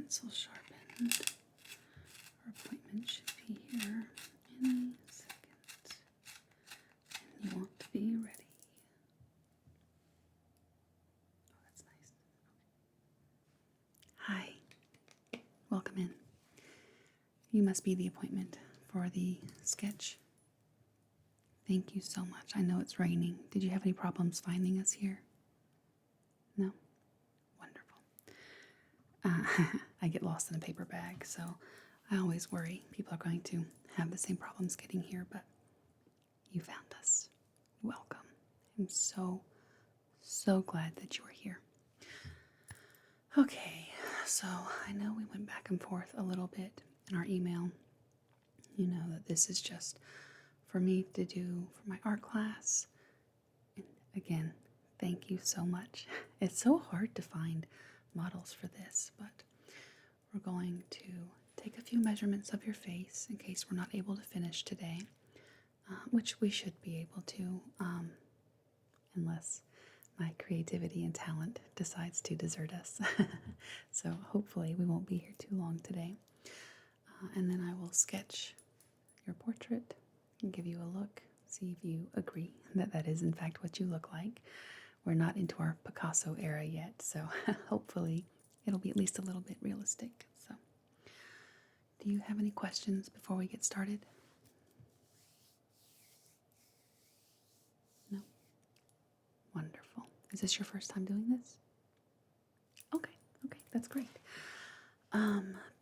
pencil sharpened. Our appointment should be here any second. And you want to be ready. Oh, that's nice. Okay. Hi. Welcome in. You must be the appointment for the sketch. Thank you so much. I know it's raining. Did you have any problems finding us here? No? Wonderful. I get lost in a paper bag, so I always worry people are going to have the same problems getting here, but you found us. Welcome. I'm so glad that you are here. Okay, so I know we went back and forth a little bit in our email. You know that this is just for me to do for my art class. And again, thank you so much. It's so hard to find models for this, but we're going to take a few measurements of your face in case we're not able to finish today, which we should be able to, unless my creativity and talent decides to desert us. So hopefully we won't be here too long today. And then I will sketch your portrait and give you a look, see if you agree that that is in fact what you look like. We're not into our Picasso era yet, so hopefully it'll be at least a little bit realistic. So, do you have any questions before we get started? No? Wonderful. Is this your first time doing this? Okay, that's great.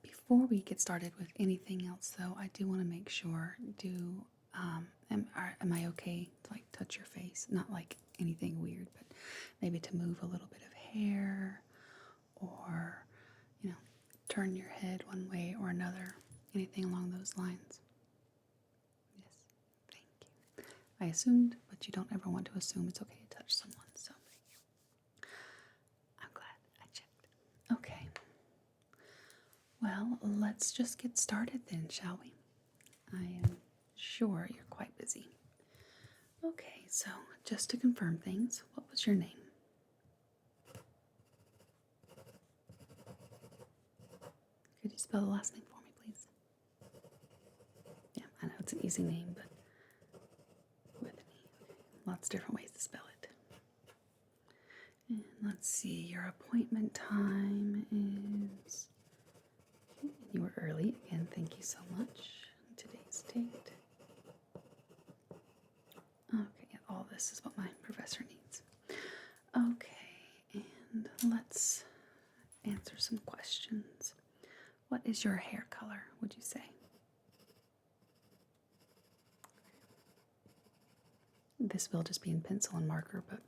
Before we get started with anything else, though, I do want to make sure, am I okay to like touch your face? Not like anything weird, but maybe to move a little bit of hair or, turn your head one way or another, anything along those lines. Yes, thank you. I assumed, but you don't ever want to assume it's okay to touch someone, so I'm glad I checked. Okay. Well, let's just get started then, shall we? I am sure you're quite busy. Okay, so just to confirm things, what was your name? Could you spell the last name for me, please? Yeah, I know it's an easy name, but with an E. Okay. Lots of different ways to spell it. And let's see, your appointment time is... You were early. Again, thank you so much. Today's date. Okay, all this is what my professor needs. Okay, and let's answer some questions. What is your hair color, would you say? This will just be in pencil and marker, but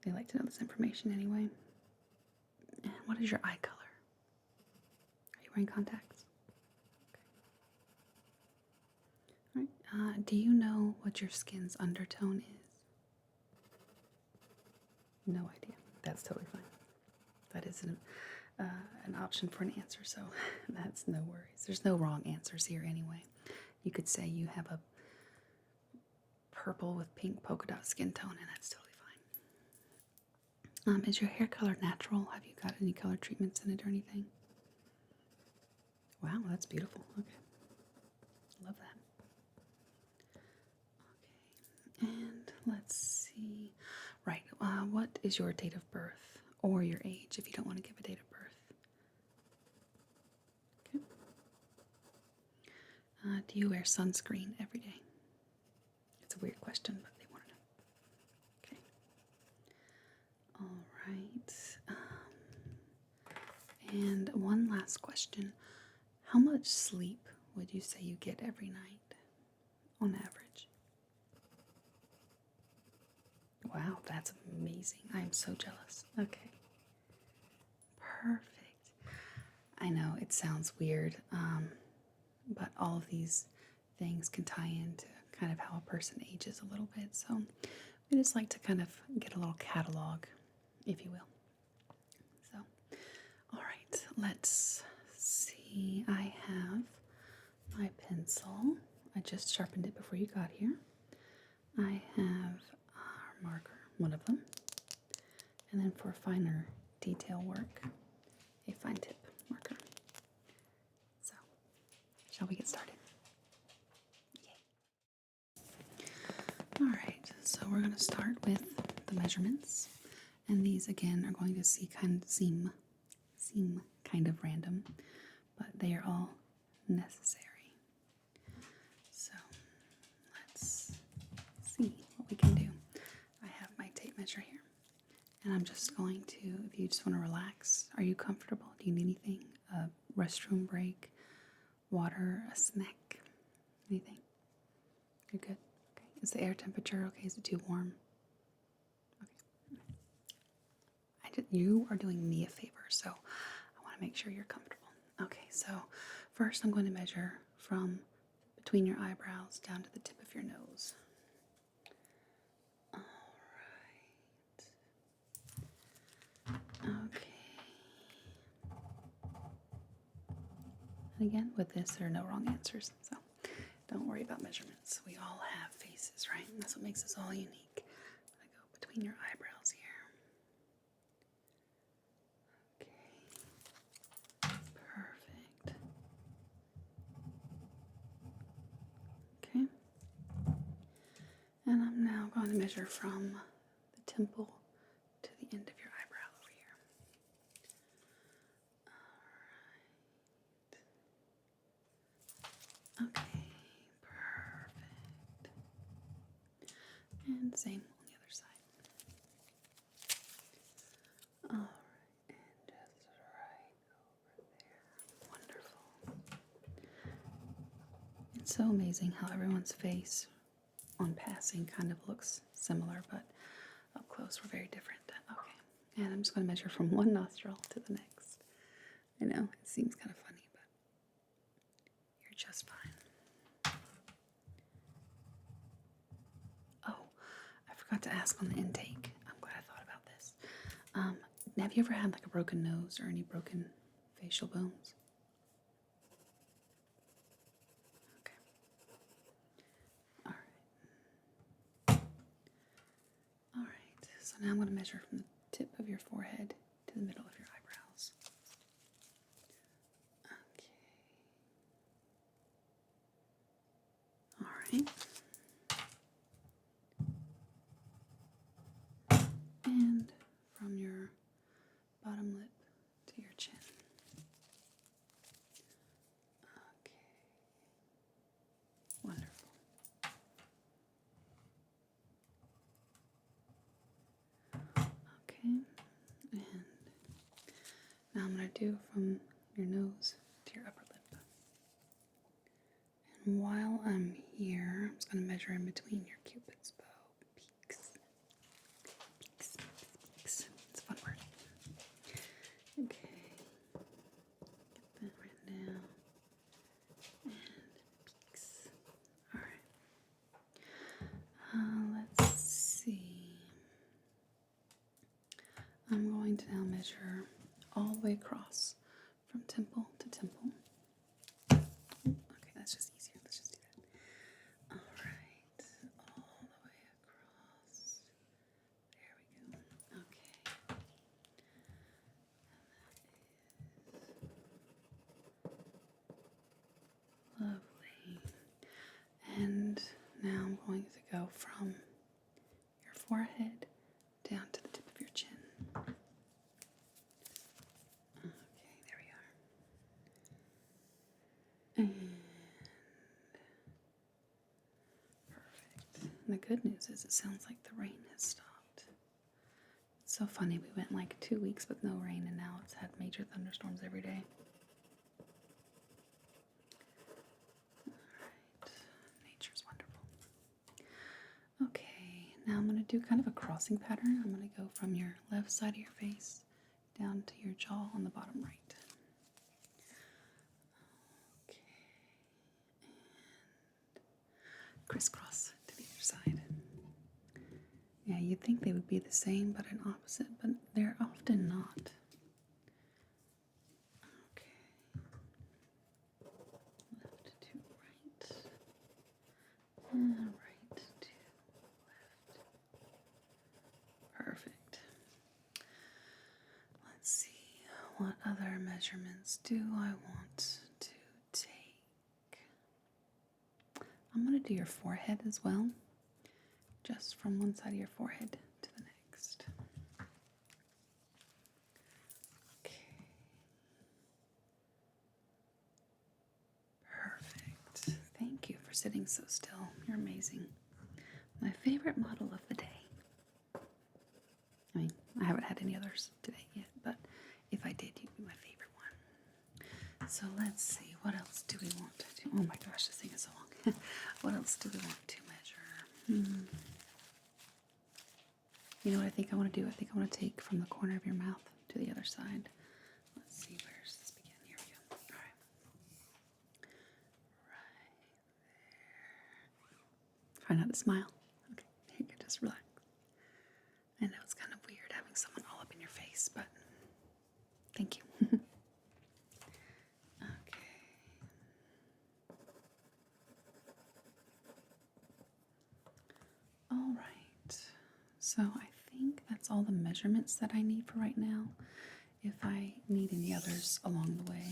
they like to know this information anyway. And what is your eye color? Are you wearing contacts? Okay. All right. Do you know what your skin's undertone is? No idea. That's totally fine. That is an option for an answer, so that's no worries. There's no wrong answers here anyway. You could say you have a purple with pink polka dot skin tone, and that's totally fine. Is your hair color natural? Have you got any color treatments in it or anything? Wow, that's beautiful. Okay. Love that. Okay. And let's see. Right. What is your date of birth or your age if you don't want to give a date of birth? Okay. Do you wear sunscreen every day? It's a weird question, but they want to know. Okay. All right. And one last question. How much sleep would you say you get every night on average? Wow, that's amazing. I'm so jealous. Okay. Perfect. I know it sounds weird, but all of these things can tie into kind of how a person ages a little bit. So we just like to kind of get a little catalog, if you will. So, all right, let's see. I have my pencil. I just sharpened it before you got here. I have our marker, one of them. And then for finer detail work, a fine tip marker. Shall we get started? Yay. All right, so we're going to start with the measurements. And these, again, are going to seem kind of random, but they are all necessary. So let's see what we can do. I have my tape measure here, and I'm just going to, if you just want to relax, are you comfortable? Do you need anything? A restroom break, water, a snack, anything? You're good? Okay. Is the air temperature okay? Is it too warm? Okay. You are doing me a favor, so I want to make sure you're comfortable. Okay, so first I'm going to measure from between your eyebrows down to the tip of your nose. All right. Okay. And again, with this, there are no wrong answers, so don't worry about measurements. We all have faces, right? And that's what makes us all unique. I go between your eyebrows here. Okay. Perfect. Okay. And I'm now going to measure from the temple to the end of your eyebrow over here. All right. Okay. Perfect. And same on the other side. All right. And just right over there. Wonderful. It's so amazing how everyone's face on passing kind of looks similar, but up close we're very different. Okay, and I'm just going to measure from one nostril to the next. I know, it seems kind of funny, but you're just fine. Oh, I forgot to ask on the intake. I'm glad I thought about this. Have you ever had like a broken nose or any broken facial bones? Okay. All right, so now I'm going to measure from the tip of your forehead to the middle of your eyebrows. Okay. All right. And from your bottom lip to your chin. Okay. Wonderful. Okay. And now I'm going to do from your nose to your upper lip. And while I'm here, I'm just going to measure in between your cupid's bow peaks. Peaks. Peaks. It's a fun word. Okay. Get that written down. And peaks. All right. Let's see. I'm going to now measure all the way across from temple to temple. Okay, that's just easier. Let's just do that. All right, all the way across. There we go. Okay. Lovely. And now I'm going to go from your forehead down to the tip of your chin. Okay, there we are. And perfect. And the good news is it sounds like the rain has stopped. It's so funny, we went like 2 weeks with no rain and now it's had major thunderstorms every day. Alright, nature's wonderful. Okay, now I'm going to do kind of a crossing pattern. I'm going to go from your left side of your face down to your jaw on the bottom right. Okay, and crisscross to the other side. Yeah, you'd think they would be the same but an opposite, but they're often not. Okay. Left to right. And right to left. Perfect. Let's see, what other measurements do I want to take? I'm going to do your forehead as well, just from one side of your forehead to the next. Okay. Perfect. Thank you for sitting so still. You're amazing. My favorite model of the day. I mean, I haven't had any others today yet, but if I did, you'd be my favorite one. So let's see, what else do we want to do? Oh my gosh, this thing is so long. What else do we want to measure? You know what I think I want to do? I think I want to take from the corner of your mouth to the other side. Let's see, where's this begin? Here we go. All right. Right there. Try not to smile. Okay, you can just relax. I know it's kind of weird having someone all up in your face, but thank you. Okay. All right. So I think that's all the measurements that I need for right now. If I need any others along the way,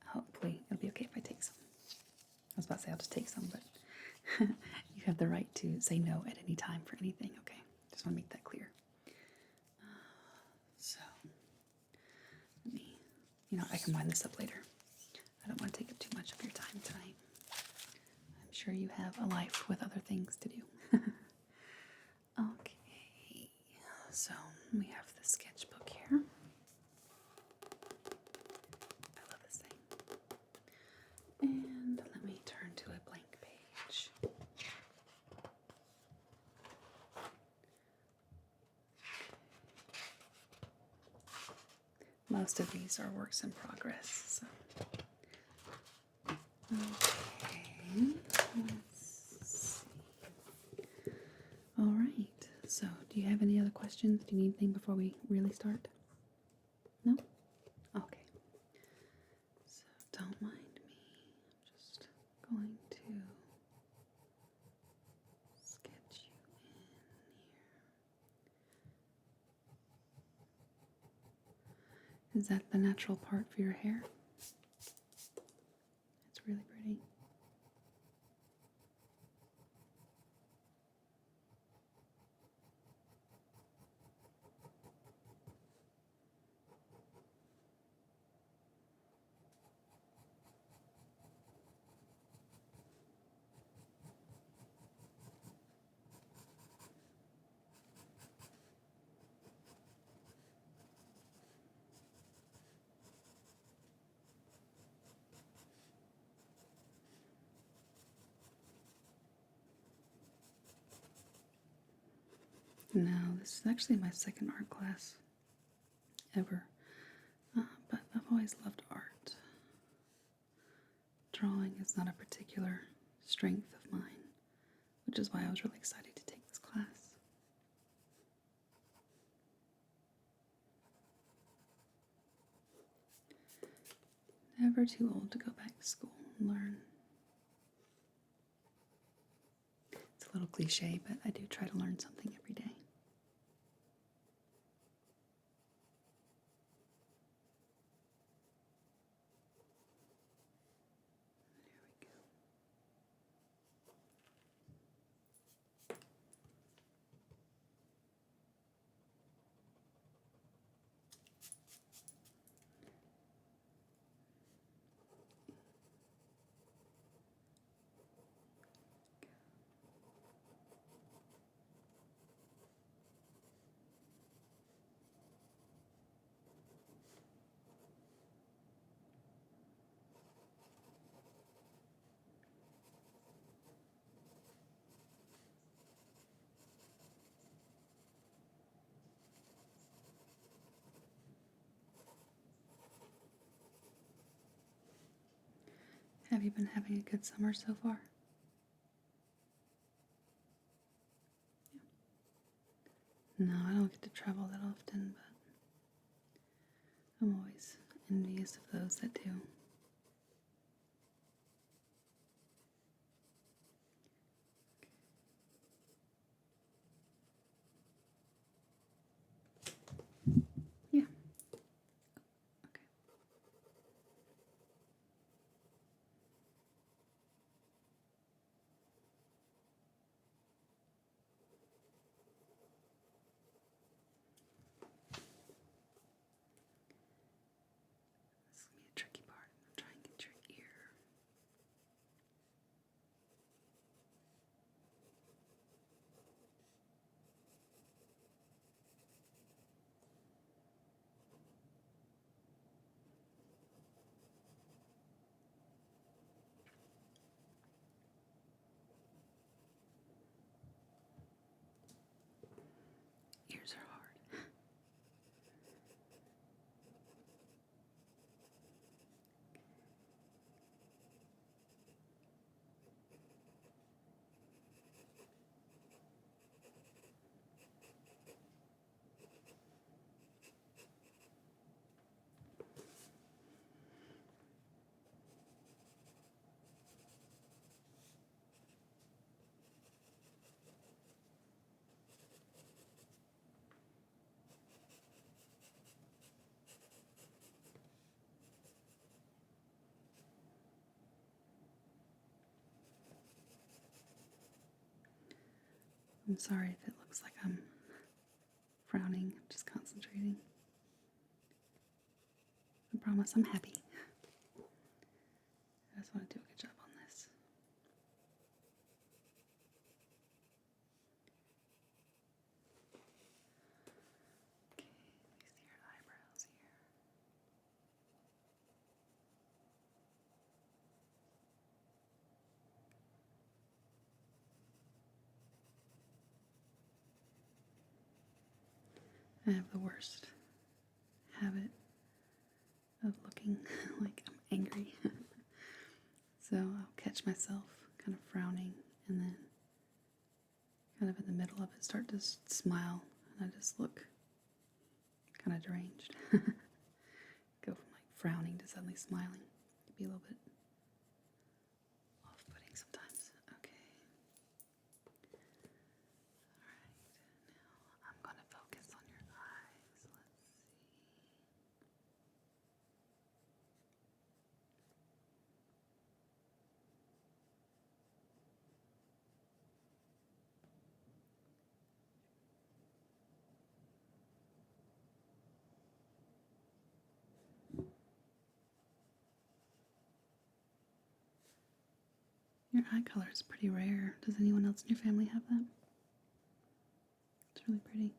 hopefully it'll be okay if I take some. I was about to say I'll just take some, but you have the right to say no at any time for anything, okay? Just want to make that clear. So, let me, I can wind this up later. I don't want to take up too much of your time tonight. I'm sure you have a life with other things to do. Okay, so we have the sketchbook here. I love this thing. And let me turn to a blank page. Most of these are works in progress. So. Okay, let's see. All right, so do you have any other questions? Do you need anything before we really start? No? Okay. So don't mind me. I'm just going to sketch you in here. Is that the natural part for your hair? It's really pretty. No, this is actually my second art class ever, but I've always loved art. Drawing is not a particular strength of mine, which is why I was really excited to take this class. Never too old to go back to school and learn. It's a little cliche, but I do try to learn something every day. Have you been having a good summer so far? Yeah. No, I don't get to travel that often, but I'm always envious of those that do. Yeah. Okay. I'm sorry if it looks like I'm frowning, I'm just concentrating. I promise I'm happy. I just want to do a good job on this. Okay, let me see your eyebrows here. I have the worst habit of looking like I'm angry. So I'll catch myself kind of frowning and then kind of in the middle of it start to smile and I just look kind of deranged. Go from like frowning to suddenly smiling. It'd be a little bit off-putting sometimes. Okay. Alright, now I'm going to focus on your eyes. Let's see. Your eye color is pretty rare. Does anyone else in your family have that? It's really pretty.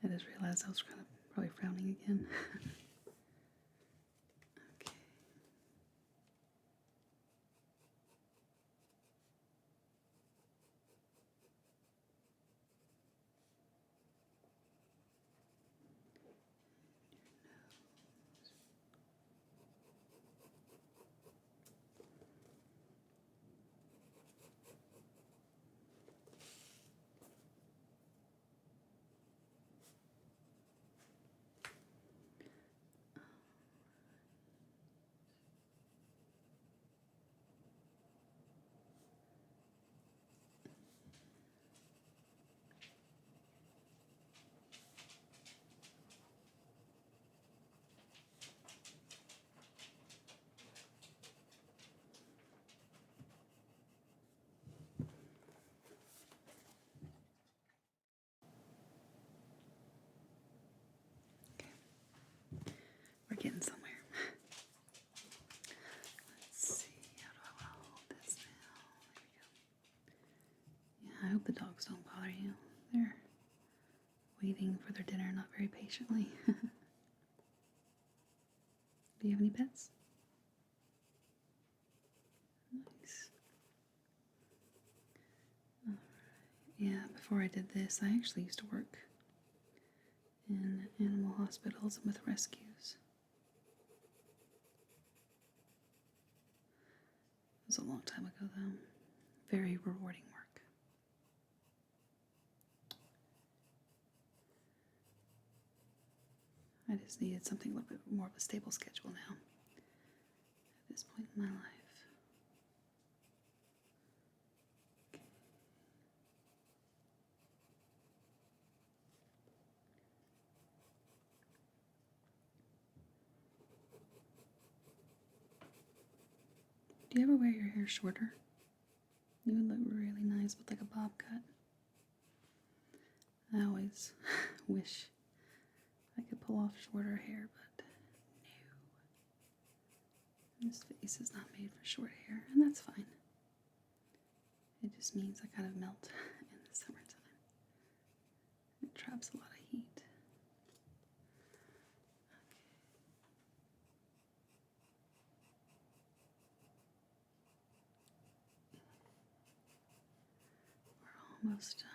I just realized I was kind of probably frowning again. Okay. We're getting somewhere. Let's see, how do I want to hold this now? There we go. Yeah, I hope the dogs don't bother you. They're waiting for their dinner, not very patiently. Do you have any pets? Nice. Alright. Yeah, before I did this, I actually used to work in animal hospitals and with rescues. It was a long time ago, though. Very rewarding work. I just needed something a little bit more of a stable schedule now at this point in my life. Okay. Do you ever wear your hair shorter? You would look really nice with like a bob cut. I always wish I could pull off shorter hair, but no. This face is not made for short hair, and that's fine. It just means I kind of melt in the summertime. It traps a lot of heat. We're almost done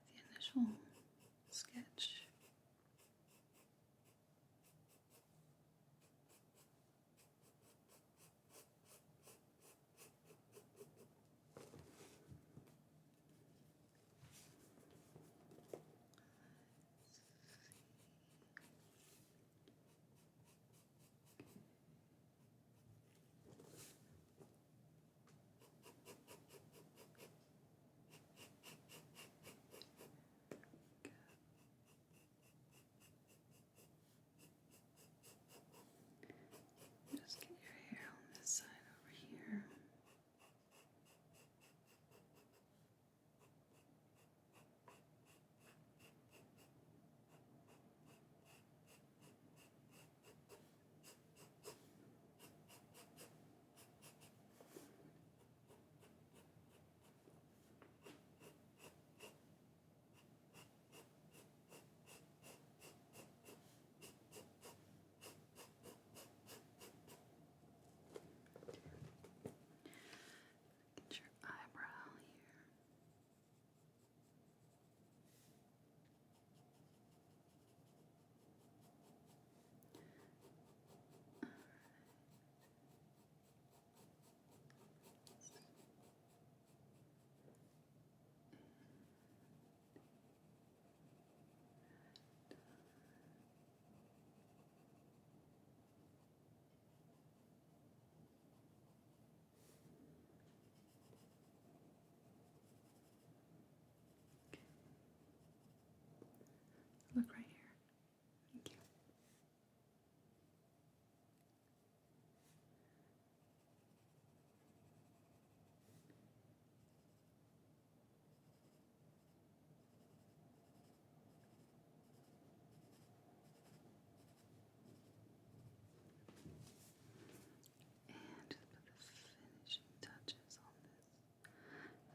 with the initial sketch.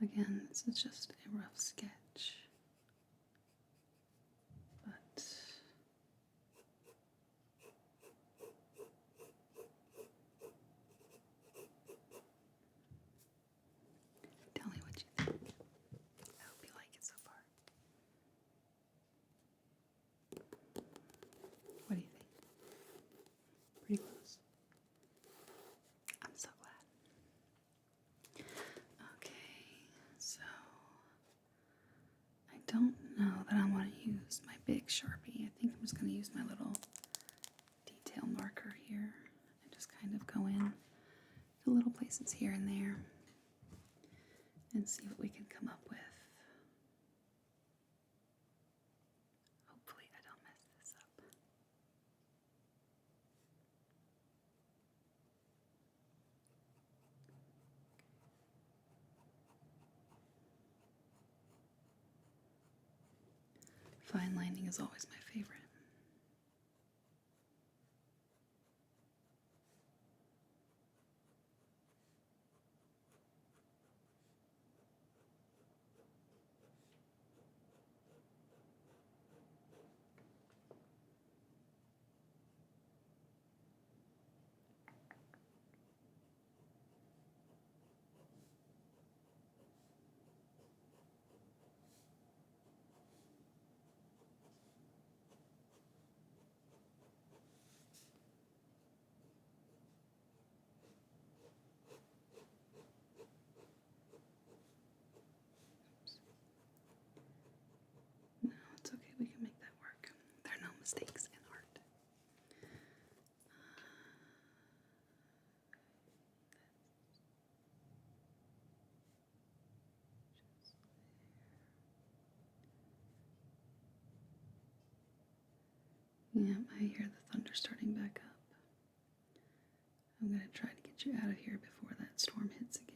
Again, this is just a rough sketch, but tell me what you think. I hope you like it so far. What do you think? Pretty close. I'm so glad. Okay, so I don't know that I want to use my big Sharpie. I think I'm just going to use my little detail marker here and just kind of go in to little places here and there and see what we can come up with. Hopefully I don't mess this up. Fine lining is always my favorite. No, it's okay. We can make that work. There are no mistakes in art. Yeah, I hear the thunder starting back up. I'm going to try to get you out of here before that storm hits again.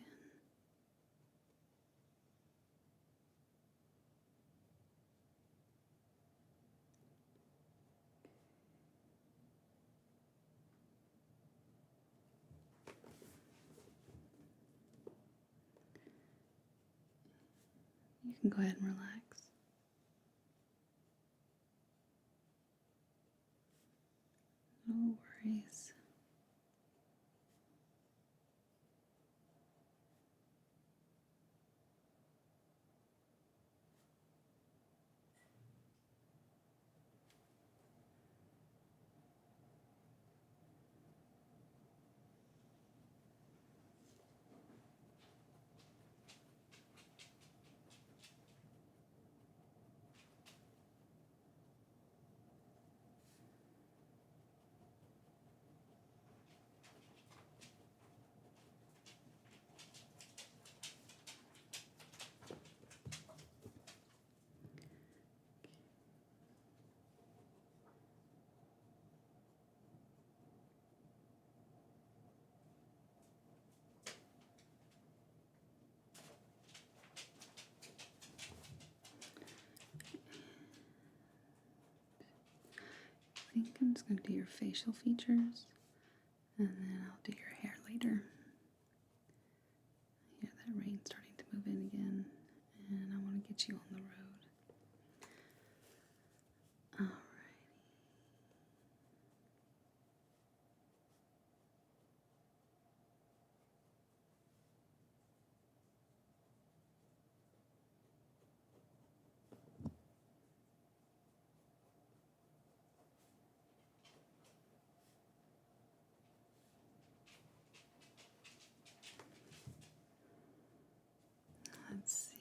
You can go ahead and relax. No worries. I think I'm just going to do your facial features, and then I'll do your hair later. Yeah, that rain's starting to move in again, and I want to get you on the road. Alrighty. Let's see.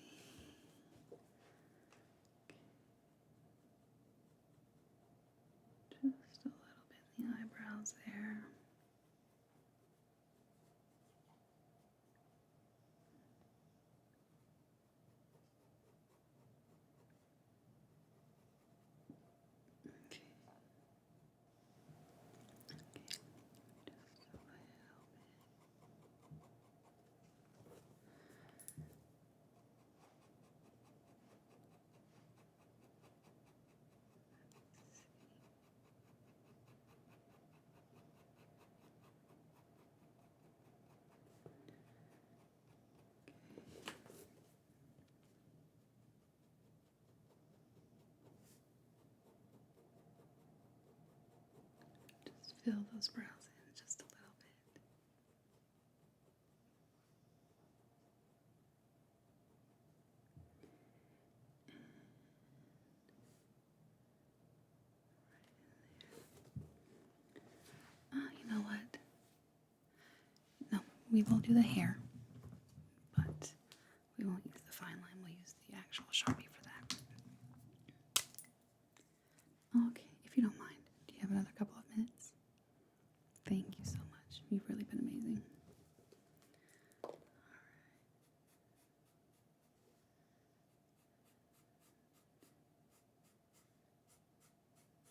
fill those brows in just a little bit. You know what? No, we will do the hair, but we won't use the fine line. We'll use the actual Sharpie for that. Okay, if you don't mind, do you have another couple of minutes? Thank you so much. You've really been amazing.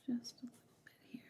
Just a little bit here.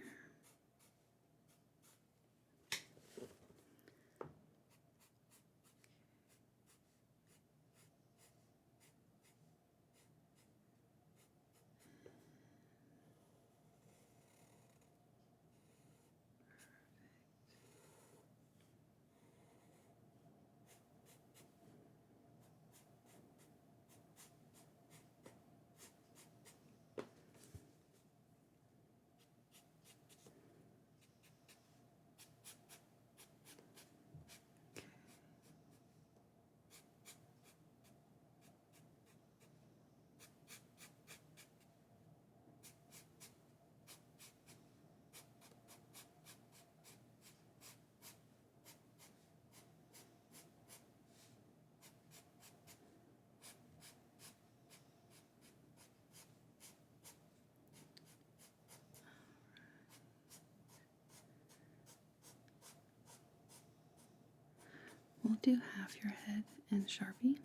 We'll do half your head and Sharpie and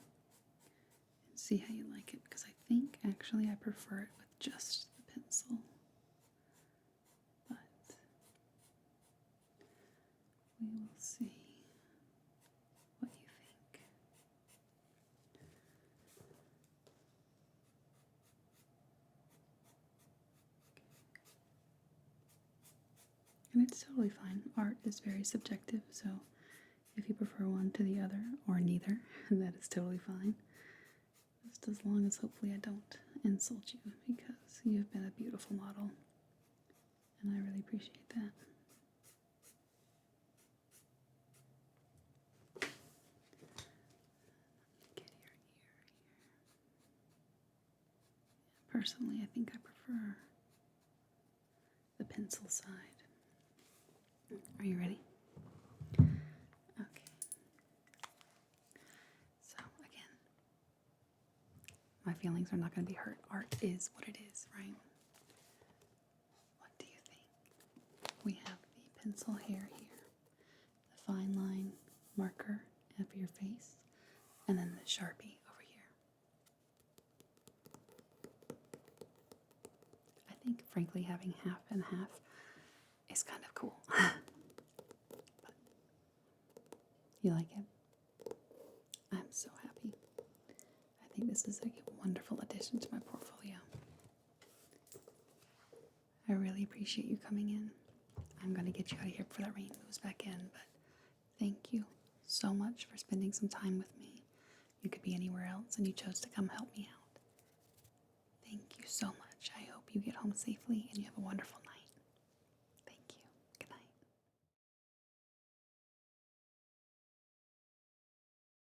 see how you like it, because I think actually I prefer it with just the pencil. But we will see what you think. And it's totally fine. Art is very subjective, so if you prefer one to the other, or neither, that is totally fine. Just as long as hopefully I don't insult you, because you've been a beautiful model, and I really appreciate that. Get your ear here. Personally, I think I prefer the pencil side. Are you ready? Okay. So again, my feelings are not going to be hurt. Art is what it is, right? What do you think? We have the pencil hair here, the fine line marker for your face, and then the Sharpie over here. I think, frankly, having half and half is kind of cool. But you like it? I'm so happy. I think this is a wonderful addition to my portfolio. I really appreciate you coming in. I'm going to get you out of here before that rain moves back in, but thank you so much for spending some time with me. You could be anywhere else, and you chose to come help me out. Thank you so much. I hope you get home safely and you have a wonderful night.